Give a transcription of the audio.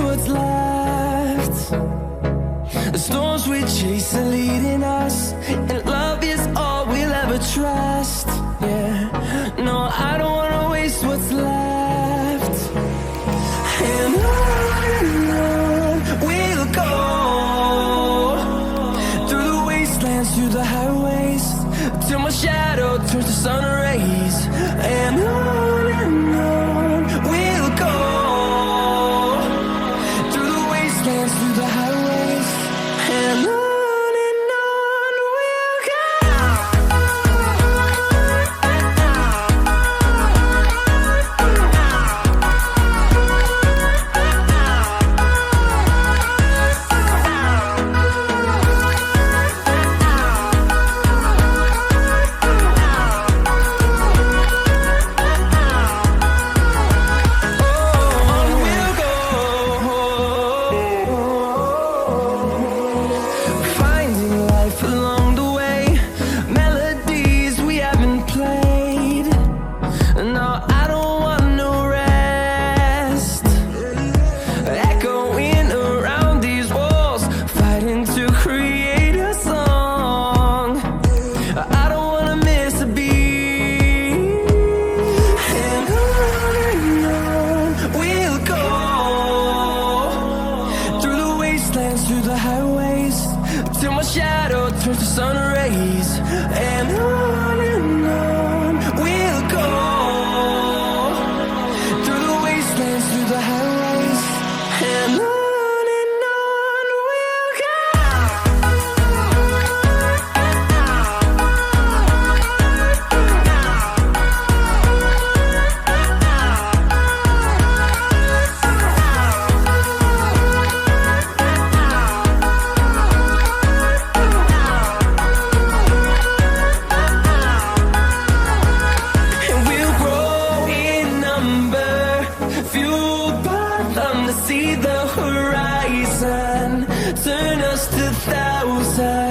what's left. The storms we chase are leading us, and love is all we'll ever trust. Yeah, no, I don't wanna waste what's left. And on we'll go, through the wastelands, through the highways, till my shadow turns to sun rays. And on we'll go, through the wastelands, through the highways, and on we'll go. Through the highways, till my shadow turns to sun rays. And on we'll go, through the wastelands, through the highways, and on we'll go. See the horizon, turn us to thousands.